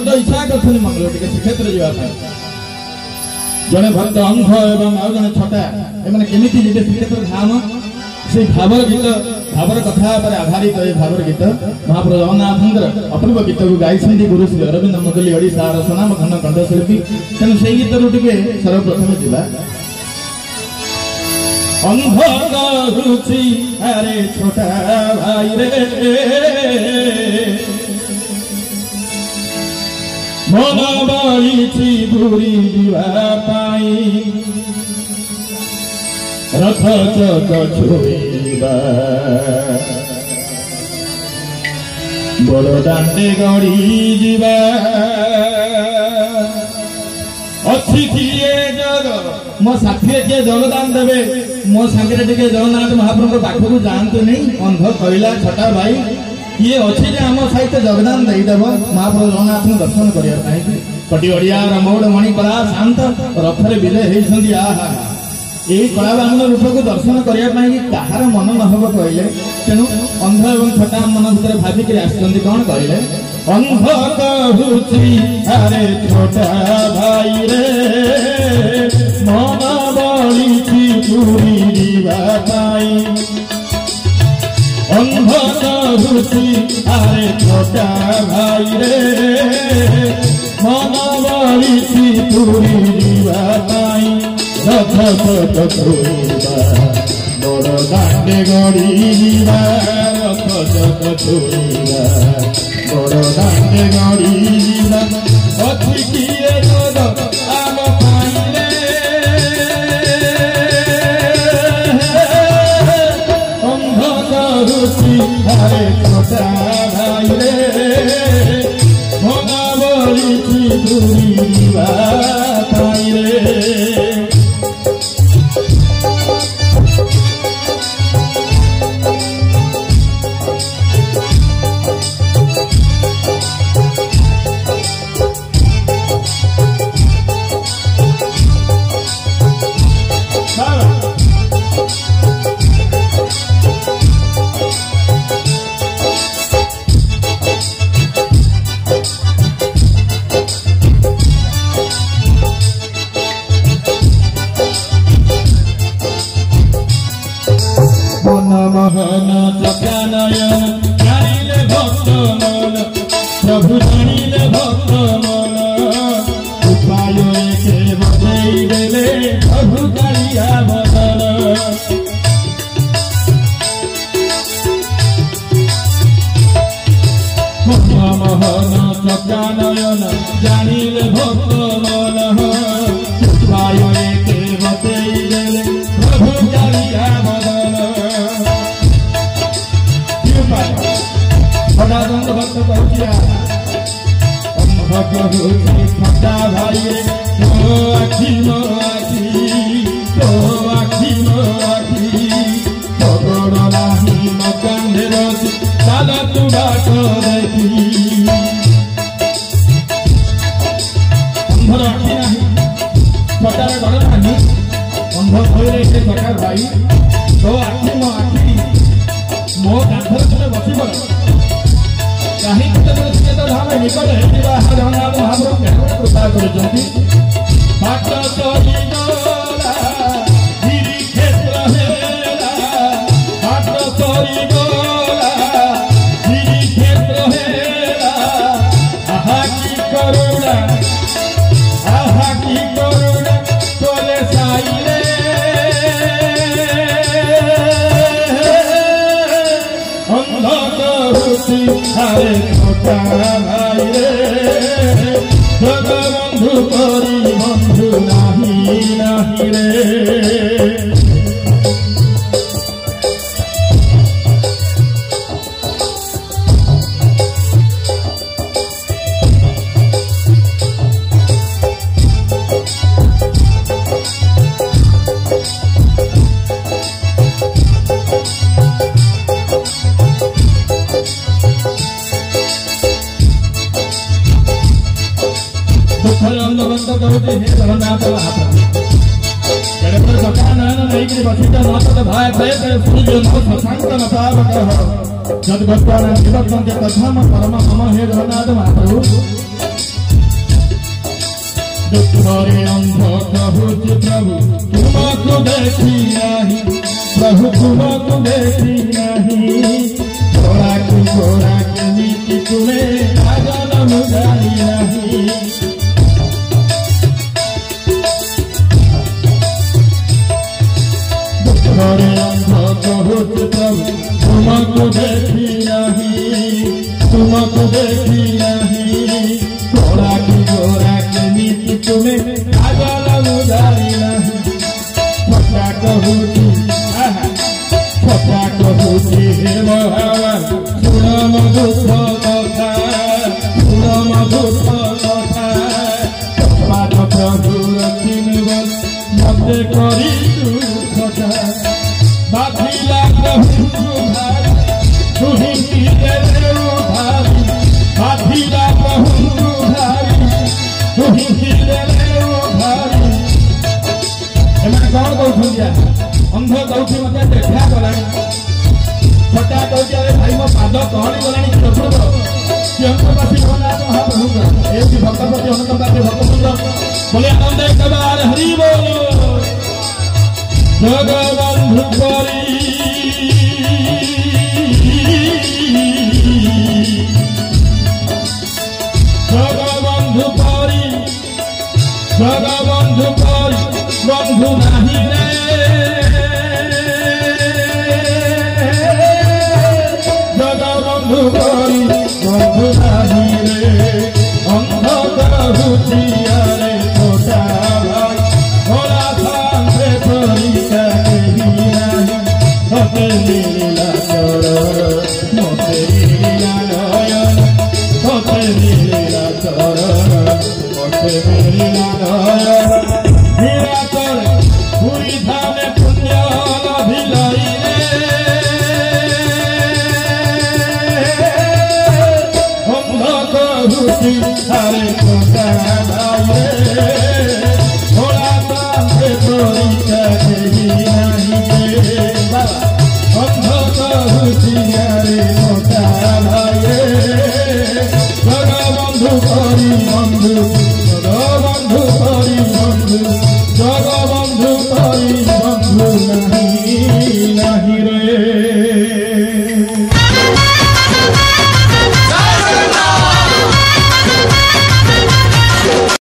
भक्त इच्छा कर मंगल टे श्रीक्षेत्र जावाई जड़े भक्त अंध एवं आउ जड़े छटा एम केमी श्रीक्षेत्र धाम से भावर गीत भावर कथा पर आधारित ये भावर गीत महाप्रभु जगन्नाथ अपूर्व गीत को गाई गुरु श्री अरविंद मुदुली ओडिशा सुनाम खंड कंठशिल्पी तेणु से गीत टे सर्वप्रथम जीवा अंध रुचि अरे छोटा भाई रे मन बड़ी दूरी जीवाई रथ चक छुईबा बड़ दांडे गड़ी जीवा अच्छी किए जग मो साथी किए जगदान देवे मो सागे टे जगन्नाथ महाप्रभु पाखक जातु नहीं अंध कहला छटा भाई किए अच्छे जे आम सहित जगदान देदेव महाप्रभु जगन्नाथ दर्शन करने कटी ओडिया रमौड़ मणि कला शांत रथरे विजय होती आहा यही कलाबांग रूप को दर्शन करने कहार मन न हम कहले तेणु अंध एवं छोटा मन भर भाविक कौन कहले अंध कहूची अरे छोटा भाई रे मन बड़ी दूरी जीवाई अंध कहूची अरे छोटा भाई रे मन बड़ी दूरी जीवाई रथ छुईबा बड़ दांडे गड़ीबा रथ छुईबा बड़ दांडे गड़ीबा अच्छी किए जग आम पाइले अंध करुची अरे छोटा भाई रे मन बड़ी दूरीबा पाई रे मोहन चक्रानयन जानिले भक्त मन प्रभु जानिले भक्त मन उपाय के बदई देले प्रभु कालिया बदन मोहन चक्रानयन जानिले भक्त मन उपाय के बदई देले प्रभु कालिया बदन भक्त छटा भाई मो आखि पकड़ नाही मकांधे रखी चाल तू बाट देखी अंधर आखि नाही छटार घर नाही अंध कहले से छटा भाई तो आखि मो कांधर तुम बस पड़ कहीं धाम निकट जगन्नाथ महाप्रभु कृपा कर हरे छोटा भाई रे जग बंधु करी बंधु नाही रे जगन्नाथ महाप्रभु दुखरे अंध कहुच प्रभु तुमको देखी नहीं, प्रभु तुमको देखी नहीं, गोरा के नीति तुम्हें आजन मुझाई नहीं। दुखरे अंध कहुच प्रभु तुमको देखी नहीं, तुमको देखी नहीं, गोरा के नीति तुम्हें आजल मुझाई नहीं। फटा कहुची हे भगवान सुन म दुख कथा, सुन म दुख कथा, पाद प्रभुर किनबल मते करी दुखटा। बाधिला प्रभु भारी तुही देले भारी, बाधिला प्रभु भारी तुही देले भारी। एମାନେ कौन कहउछिया अंध कहउछि मते देखा गलानी, फटा कहउछि अरे भाई मो पाद कहली गलानी प्रभुर सिंहवासी भगवान महाप्रभु एति भक्तपति अनुकंपाति भक्तपुंज बोले आनंद एक बार हरि बोल। जगबंधु परी जगबंधु परी जगबंधु परी बंधु नाही रे, जगबंधु परी बंधु नाही रे। अंध कहुचिया रे छोटा भाई भोला सांसे परीक्षा केही नाही, मते मिलिला चरण मते मिलिला नयन, मते मिलिला चरण मते मिलिला नयन। निराकर पुरी धामे पुण्य लभिलाई रे, अंध कहुची हरे छोटा भाई रे।